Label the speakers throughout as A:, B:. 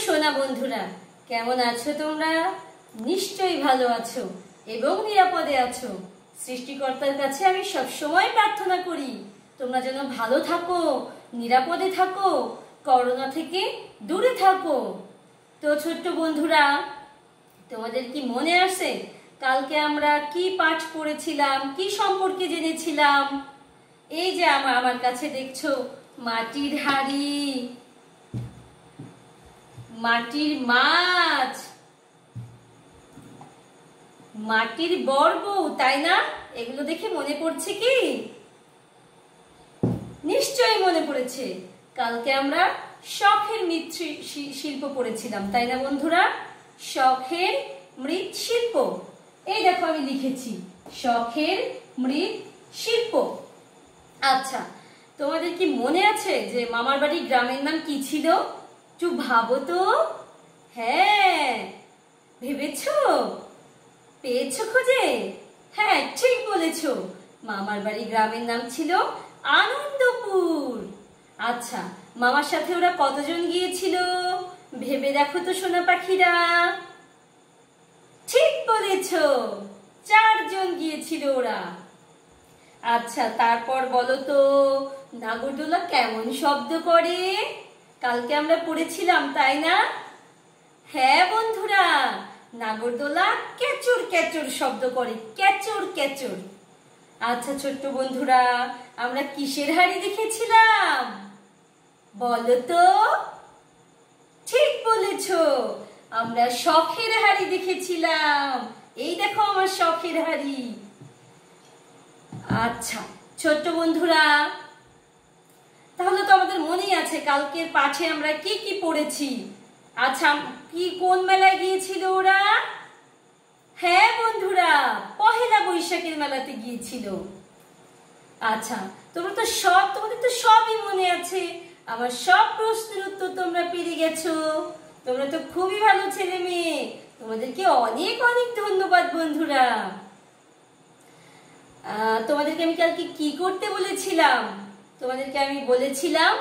A: সোনা বন্ধুরা, কেমন আছো তোমরা? নিশ্চয়ই ভালো আছো এবং নিরাপদে আছো। সৃষ্টিকর্তার কাছে আমি সবসময় প্রার্থনা করি তোমরা যেন ভালো থাকো, নিরাপদে থাকো, করোনা থেকে দূরে থাকো। তো ছোট্ট বন্ধুরা, তোমাদের কি মনে আছে কালকে আমরা কি পাঠ পড়েছিলাম, কি সম্পর্কে জেনেছিলাম? এই যে আমার কাছে দেখছো মাটির হাঁড়ি, মাটির মাছ, মাটির বড়বউ, তাই না? এগুলো দেখে মনে পড়ছে কি? নিশ্চয়ই মনে পড়েছে। কালকে আমরা শখের মৃৎশিল্প পড়েছিলাম, তাই না বন্ধুরা? শখের মৃৎশিল্প। এই দেখো আমি লিখেছি শখের মৃৎশিল্প। আচ্ছা, তোমাদের কি মনে আছে যে মামার বাড়ি গ্রামের নাম কি ছিল? একটু ভাবো তো। হ্যাঁ, ভেবেছো? পেয়েছো খুঁজে? হ্যাঁ, ঠিক বলেছো। মামার বাড়ি গ্রামের নাম ছিল আনন্দপুর। আচ্ছা, মামার সাথে ওরা কতজন গিয়েছিল ভেবে দেখো তো সোনা পাখিরা। ঠিক বলেছো, 4 জন গিয়েছিল ওরা। আচ্ছা, তারপর বলো তো নাগরদোলা কেমন শব্দ করে? কালকে আমরা পড়েছিলাম, তাই না? হ্যাঁ বন্ধুরা, নাগরদোলা কেচুর কেচুর শব্দ করে, কেচুর কেচুর। আচ্ছা ছোট্ট বন্ধুরা, আমরা কিসের হাঁড়ি দেখেছিলাম বলো তো? ঠিক বলেছো, আমরা শখের হাঁড়ি দেখেছিলাম। এই দেখো আমার শখের হাঁড়ি। আচ্ছা ছোট্ট বন্ধুরা, তাহলে তো আমাদের মনেই আছে কালকের পাঠে আমরা কি কি পড়েছি। আচ্ছা, কোন মেলায় গিয়েছিল ওরা? হ্যাঁ বন্ধুরা, পহেলা বৈশাখের মেলাতে গিয়েছিল। আচ্ছা, তোমাদের তো সবই মনে আছে। আমার সব প্রশ্নের উত্তর তোমরা পেরে গেছো। তোমরা তো খুবই ভালো ছেলে মেয়ে। তোমাদেরকে অনেক অনেক ধন্যবাদ বন্ধুরা। তোমাদেরকে আমি কালকে কি করতে বলেছিলাম? তোমাদেরকে আমি বলেছিলাম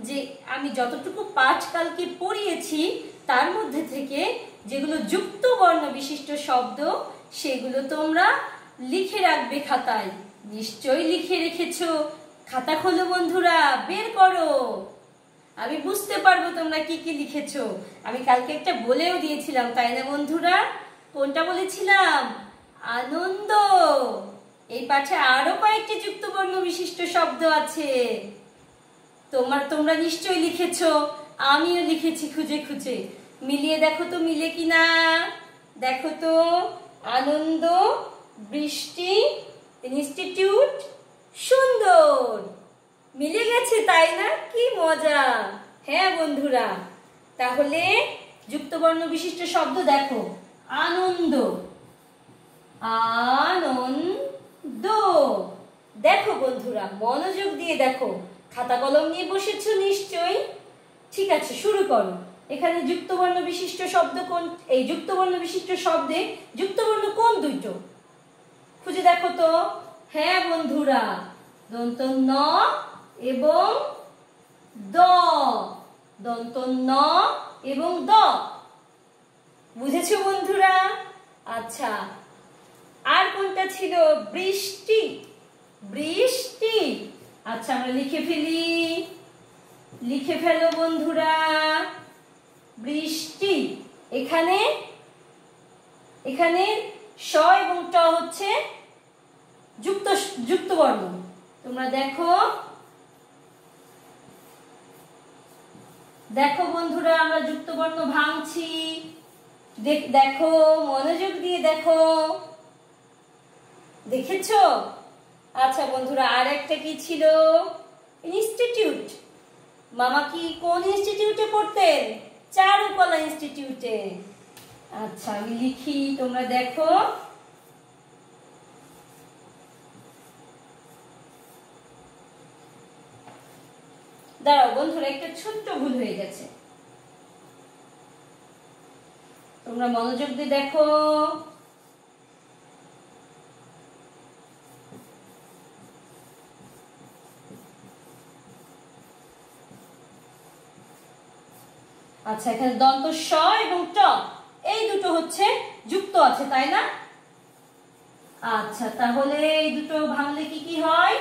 A: যে আমি যতটুকু পাঠ কালকে পড়িয়েছি তার মধ্যে থেকে যেগুলো যুক্ত বর্ণ বিশিষ্ট শব্দ সেগুলো তোমরা লিখে রাখবে খাতায়। নিশ্চয়ই লিখে রেখেছো। খাতা খোলো বন্ধুরা, বের করো, আমি বুঝতে পারবো তোমরা কি কি লিখেছো। আমি কালকে একটা বলেও দিয়েছিলাম, তাই না বন্ধুরা? কোনটা বলেছিলাম? আনন্দ। এই পাঠে আরো কয়েকটি যুক্ত বর্ণ বিশিষ্ট শব্দ আছে। তোমরা নিশ্চয়ই লিখেছো, আমিও লিখেছি খুঁজে খুঁজে। মিলিয়ে দেখো তো মিলে কিনা। দেখো তো, আনন্দ, বৃষ্টি, ইনস্টিটিউট, সুন্দর। মিলে গেছে, তাই না? কি মজা। হ্যাঁ বন্ধুরা, তাহলে যুক্ত বর্ণ বিশিষ্ট শব্দ দেখো। আনন্দ, আনন্দ। দেখো বন্ধুরা, মনোযোগ দিয়ে দেখো। খাতা কলম নিয়ে বসেছো নিশ্চয়ই। ঠিক আছে, শুরু করো। এখানে যুক্তবর্ণ বিশিষ্ট শব্দ কোন? এই যুক্তবর্ণ বিশিষ্ট শব্দে যুক্তবর্ণ কোন দুটো খুঁজে দেখো তো। হ্যাঁ বন্ধুরা, দন্ত ন এবং দ, দন্ত ন এবং দ। বুঝেছো বন্ধুরা? আচ্ছা, আর কোনটা ছিল? বৃষ্টি, বৃষ্টি। আচ্ছা, আমরা লিখে ফেলি। লিখে ফেলো বন্ধুরা, বৃষ্টি। এখানে স এবং ট হচ্ছে যুক্ত বর্ণ। তোমরা দেখো, দেখো বন্ধুরা, আমরা যুক্ত বর্ণ ভাঙছি। দেখো, মনোযোগ দিয়ে দেখো। দেখেছো? আচ্ছা বন্ধুরা, আর একটা কি ছিল? ইনস্টিটিউট। মামা কি কোন ইনস্টিটিউটে পড়তেন? চারুকলা ইনস্টিটিউটে। আচ্ছা, আমি লিখি, তোমরা দেখো। দাঁড়াও বন্ধুরা, একটা ছোট্ট ভুল হয়ে গেছে। তোমরা মনোযোগ দিয়ে দেখো। আচ্ছা, এখানে দন্ত স এবং ট এই দুটো হচ্ছে যুক্ত আছে, তাই না? আচ্ছা, তাহলে এই দুটো ভাঙলে কি কি হয়?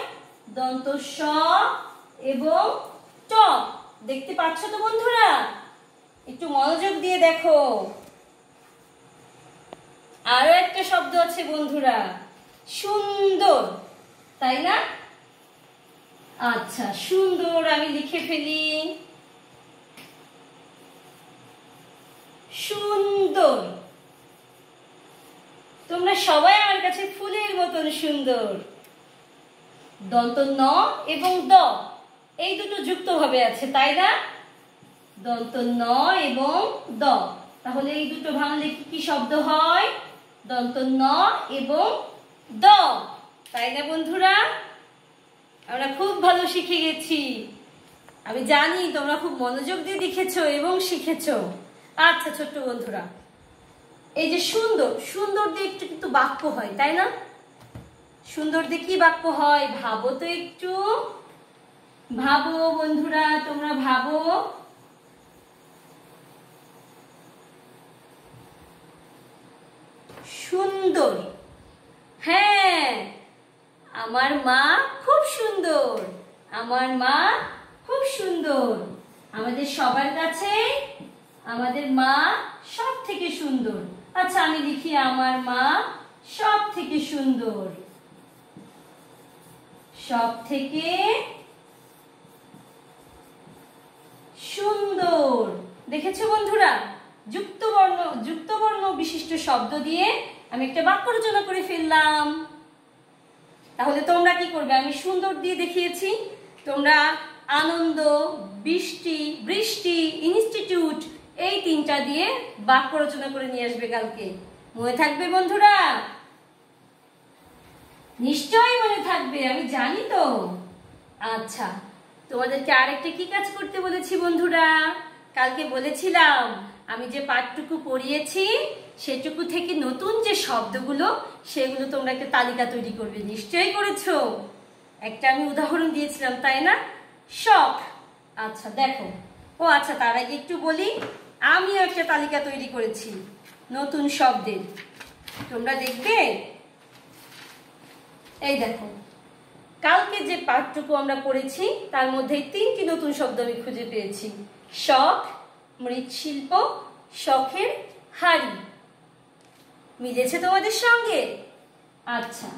A: দন্ত স এবং ট। দেখতে পাচ্ছ তো বন্ধুরা? একটু মনোযোগ দিয়ে দেখো। আরো একটা শব্দ আছে বন্ধুরা, সুন্দর, তাই না? আচ্ছা, সুন্দর আমি লিখে ফেলি, সুন্দর। তোমরা সবাই আমার কাছে ফুলের মতন সুন্দর। দন্ত ন এবং দ এই দুটো যুক্ত ভাবে আছে, তাই না? দন্ত ন এবং দ, তাহলে এই দুটো ভাঙলে কি কি শব্দ হয়? দন্ত ন এবং দ, তাই না বন্ধুরা? আমরা খুব ভালো শিখে গেছি। আমি জানি তোমরা খুব মনোযোগ দিয়ে লিখেছো এবং শিখেছো। আচ্ছা ছোট্ট বন্ধুরা, এই যে সুন্দর, সুন্দর দিয়ে একটু কিন্তু বাক্য হয়, তাই না? সুন্দর দিয়ে কি বাক্য হয় ভাবো তো একটু, ভাবো বন্ধুরা, তোমরা ভাবো। সুন্দর, হ্যাঁ, আমার মা খুব সুন্দর, আমার মা খুব সুন্দর। আমাদের সবার কাছে আমাদের মা সব থেকে সুন্দর। আচ্ছা, আমি লিখি আমার মা সব থেকে সুন্দর, সব থেকে সুন্দর। দেখেছো বন্ধুরা, যুক্ত বর্ণ বিশিষ্ট শব্দ দিয়ে আমি একটা বাক্য রচনা করে ফেললাম। তাহলে তোমরা কি করবে? আমি সুন্দর দিয়ে দেখিয়েছি, তোমরা আনন্দ, বৃষ্টি, বৃষ্টি, ইনস্টিটিউট এই তিনটা দিয়ে বাক্য রচনা করে নিয়ে আসবে কালকে। মনে থাকবে বন্ধুরা? নিশ্চয়ই মনে থাকবে, আমি জানি তো। আচ্ছা, তোমাদেরকে আরেকটা কি কাজ করতে বলেছি বন্ধুরা? কালকে বলেছিলাম আমি যে পাঠটুকু পড়িয়েছি সেটুকু থেকে নতুন যে শব্দগুলো সেগুলো তোমরা একটা তালিকা তৈরি করবে। নিশ্চয়ই করেছো। একটা আমি উদাহরণ দিয়েছিলাম, তাই না? শখ। আচ্ছা দেখো, ও আচ্ছা, তার আগে একটু বলি, আমিও একটা তালিকা তৈরি করেছি নতুন শব্দের, তোমরা দেখবে। এই দেখো, কালকে যে পাঠটুকু আমরা পড়েছি তার মধ্যে 3টি নতুন শব্দ আমি খুঁজে পেয়েছি। শখ, মৃৎশিল্প, শখের হাড়ি। মিলেছে তোমাদের সঙ্গে? আচ্ছা,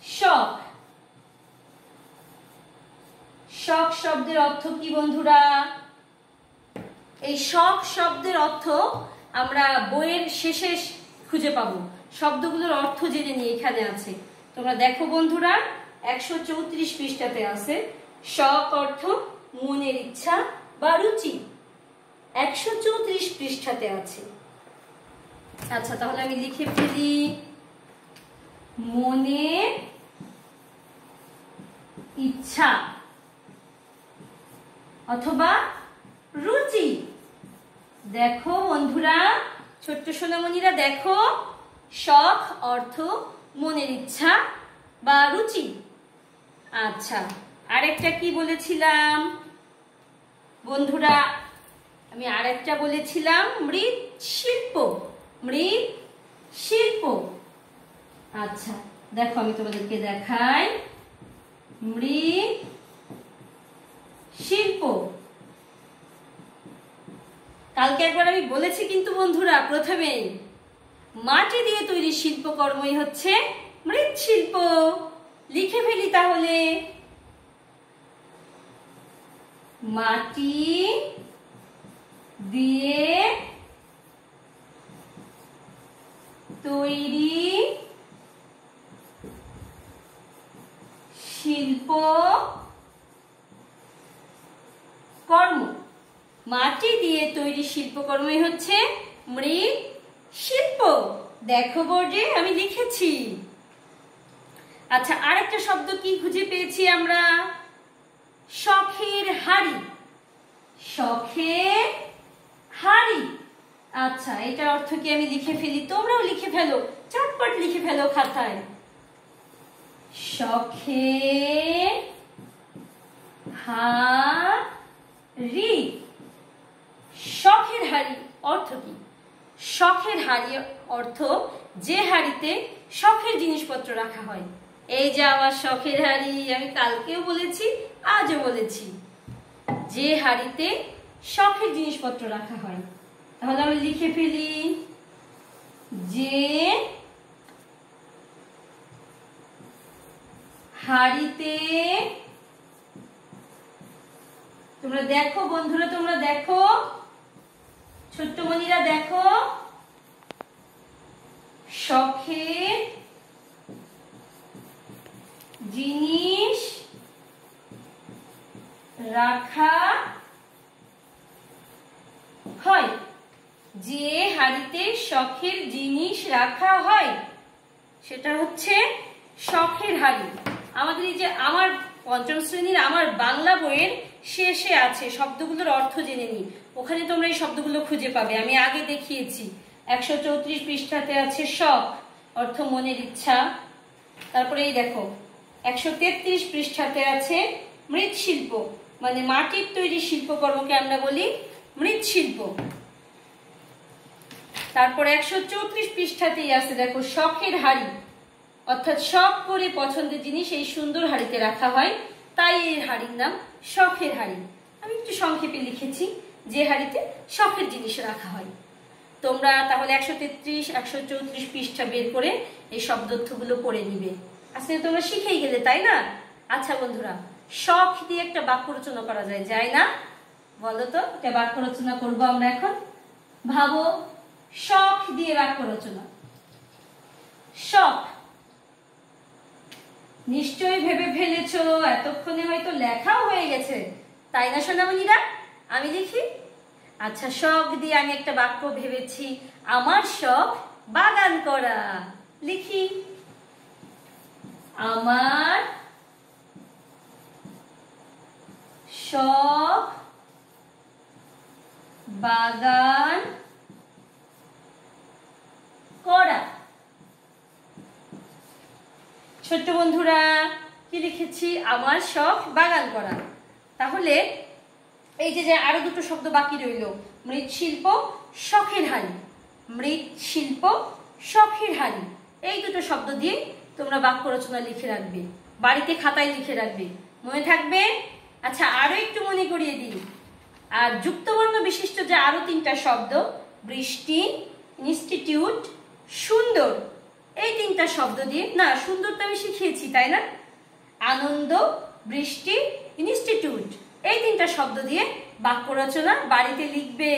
A: শখ, শখ শব্দের অর্থ কি বন্ধুরা? এই শখ শব্দের অর্থ আমরা বইয়ের শেষে খুঁজে পাবো। শব্দগুলোর অর্থ জেনে নিয়ে এখানে আছে, তোমরা দেখো বন্ধুরা, 134 পৃষ্ঠাতে আছে। শখ অর্থ মনের ইচ্ছা বা রুচি, 134 পৃষ্ঠাতে আছে। আচ্ছা, তাহলে আমি লিখে ফেলি, মনের ইচ্ছা অথবা রুচি। দেখো বন্ধুরা, ছোট্ট সোনামণিরা দেখো, শখ অর্থ মনের ইচ্ছা বা রুচি। আচ্ছা, আরেকটা কি বলেছিলাম বন্ধুরা? আমি আরেকটা বলেছিলাম মৃৎশিল্প, মৃৎশিল্প। আচ্ছা দেখো, আমি তোমাদেরকে দেখাই, মৃৎশিল্প। কালকে একবার আমি বলেছি কিন্তু বন্ধুরা, প্রথমে মাটি দিয়ে তৈরি শিল্পকর্মই হচ্ছে মৃৎশিল্প। লিখে ফেলি তাহলে, মাটি দিয়ে তৈরি শিল্প কর্ম, মাটি দিয়ে তৈরি শিল্পকর্মই হচ্ছে মৃৎশিল্প। দেখো বোর্ডে আমি লিখেছি। আচ্ছা, আরেকটা শব্দ কি খুঁজে পেয়েছি আমরা? শখের হাড়ি, শখের হাড়ি। আচ্ছা, এটার অর্থ কি আমি লিখে ফেলি, তোমরাও লিখে ফেলো, চটপট লিখে ফেলো খাতায়। শখের হাড়ি, শখের হাড়ি অর্থ কি? শখের হাড়ি অর্থ যে হাড়িতে শখের জিনিসপত্র রাখা হয়। এই যে আমার শখের হাড়ি, আমি কালকেও বলেছি, আজও বলেছি, যে হাড়িতে শখের জিনিসপত্র রাখা হয়। তাহলে আমি লিখে ফেলি, যে হাড়িতে, তোমরা দেখো বন্ধুরা, তোমরা দেখো, ছোট্ট মনিরা দেখো, শখের জিনিস রাখা হয়। যে হাড়িতে শখের জিনিস রাখা হয় সেটা হচ্ছে শখের হাড়ি। আমাদের এই যে আমার পঞ্চম শ্রেণীর আমার বাংলা বইয়ের শেষে আছে, শব্দগুলোর অর্থ জেনে নি, ওখানে তোমরা এই শব্দগুলো খুঁজে পাবে। আমি আগে দেখিয়েছি। 134 পৃষ্ঠাতে আছে শখ, অর্থ মনের ইচ্ছা। তারপরে এই দেখো 133 পৃষ্ঠাতে আছে মৃৎশিল্প, মানে মাটির তৈরি শিল্পকর্মকে আমরা বলি মৃৎশিল্প। তারপর 134 পৃষ্ঠাতেই আছে দেখো শখের হাড়ি, অর্থাৎ শখ করে পছন্দের জিনিস এই সুন্দর হাড়িতে রাখা হয়, তাই এর হাড়ির নাম শখের হাড়ি। আমি একটু সংক্ষেপে লিখেছি, যে হাড়িতে শখের জিনিস রাখা হয়। তোমরা তাহলে 133, 134 পৃষ্ঠা বের করে এই শব্দার্থগুলো পড়ে নিবে। আসলে তোমরা শিখেই গেলে, তাই না? আচ্ছা বন্ধুরা, শখ দিয়ে একটা বাক্য রচনা করা যায়, যায় না? বলো তো, একটা বাক্য রচনা করবো আমরা এখন। ভাবো, শখ দিয়ে বাক্য রচনা। শখ, নিশ্চয়ই ভেবে ফেলেছো, এতক্ষণে হয়তো লেখাও হয়ে গেছে, তাই না সোনামণিরা? আমি লিখি। আচ্ছা, শখ দিয়ে আমি একটা বাক্য ভেবেছি, আমার শখ বাগান করা। লিখি, আমার শখ বাগান করা। ছোট্ট বন্ধুরা, কি লিখেছি? আমার শখ বাগান করা। তাহলে এই যে আরো দুটো শব্দ বাকি রইল, মৃৎশিল্প, শখের হাড়ি। মৃৎশিল্প, শখের হাড়ি, এই দুটো শব্দ দিয়ে তোমরা বাক্য রচনা লিখে রাখবে, বাড়িতে খাতায় লিখে রাখবে, মনে থাকবে? আচ্ছা, আরো একটু মনে করিয়ে দিই। আর যুক্তবর্ণ বিশিষ্ট যে আরো তিনটা শব্দ, বৃষ্টি, ইনস্টিটিউট, সুন্দর, এই তিনটা শব্দ দিয়ে, না সুন্দর তো আমি শিখিয়েছি, তাই না? আনন্দ, বৃষ্টি, ইনস্টিটিউট, এই তিনটা শব্দ দিয়ে বাক্য রচনা বাড়িতে লিখবে,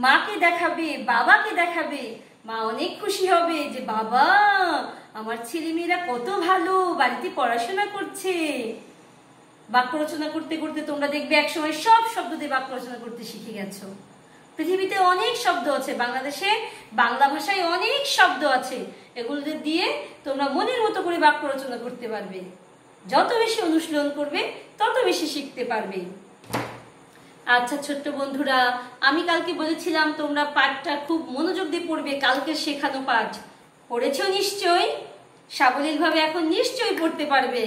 A: মাকে দেখাবে, বাবাকে দেখাবে, মা অনেক খুশি হবে যে বাবা আমার ছেলেমেয়েরা কত ভালো, বাড়িতে পড়াশোনা করছে। বাক্য রচনা করতে করতে তোমরা দেখবে একসময় সব শব্দ দিয়ে বাক্য রচনা করতে শিখে গেছো। পৃথিবীতে অনেক শব্দ আছে, বাংলাদেশে বাংলা ভাষায় অনেক শব্দ আছে, এগুলো দিয়ে তোমরা মনের মতো করে বাক্য রচনা করতে পারবে। যত বেশি অনুশীলন করবে তত বেশি শিখতে পারবে। আচ্ছা ছোট্ট বন্ধুরা, আমি কালকে বলেছিলাম তোমরা পাঠটা খুব মনোযোগ দিয়ে পড়বে, কালকে শেখানো পাঠ পড়েছো নিশ্চয়ই, সাবলীলভাবে এখন নিশ্চয়ই পড়তে পারবে,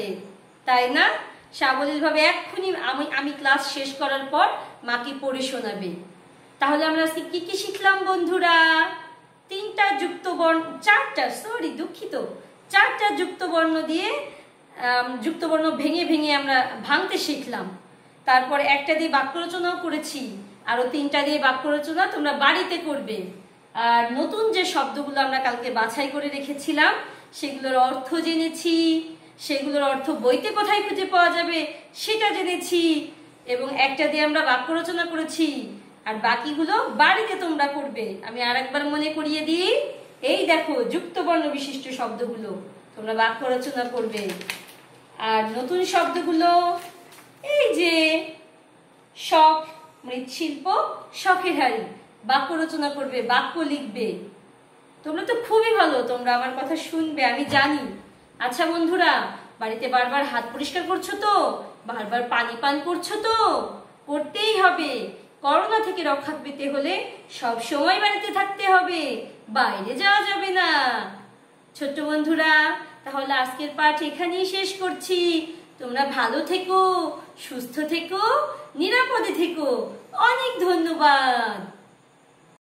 A: তাই না? সাবলীলভাবে এক্ষুনি আমি ক্লাস শেষ করার পর মাকে পড়ে শোনাবে। তাহলে আমরা আজকে কি কি শিখলাম বন্ধুরা? তিনটা যুক্ত বর্ণ, চারটা যুক্ত বর্ণ দিয়ে যুক্ত বর্ণ ভেঙে ভেঙে আমরা ভাঙতে শিখলাম। তারপর একটা দিয়ে বাক্য রচনাও করেছি, আরো তিনটা দিয়ে বাক্য রচনা তোমরা বাড়িতে করবে। আর নতুন যে শব্দগুলো আমরা কালকে বাছাই করে রেখেছিলাম সেগুলোর অর্থ জেনেছি, সেগুলোর অর্থ বইতে কোথায় খুঁজে পাওয়া যাবে সেটা জেনেছি, এবং একটা দিয়ে আমরা বাক্য রচনা করেছি, আর বাকিগুলো বাড়িতে তোমরা করবে। আমি আরেকবার মনে করিয়ে দিই, এই দেখো যুক্ত বর্ণ বিশিষ্ট শব্দগুলো তোমরা বাক্য রচনা করবে। আর নতুন শব্দগুলো এই যে শখ, মৃৎশিল্প, শখের হাড়ি, বাক্য রচনা করবে, বাক্য লিখবে। তোমরা তো খুবই ভালো, তোমরা আমার কথা শুনবে আমি জানি। আচ্ছা বন্ধুরা, বাড়িতে বারবার হাত পরিষ্কার করছো তো, বারবার পানি পান করছো তো? করতেই হবে। করোনা থেকে রক্ষা পেতে হলে সব সময় বাড়িতে থাকতে হবে, বাইরে যাওয়া যাবে না। ছোট্ট বন্ধুরা, তাহলে আজকের পাঠ এখানেই শেষ করছি। তোমরা ভালো থেকো, সুস্থ থেকো, নিরাপদে থেকো। অনেক ধন্যবাদ।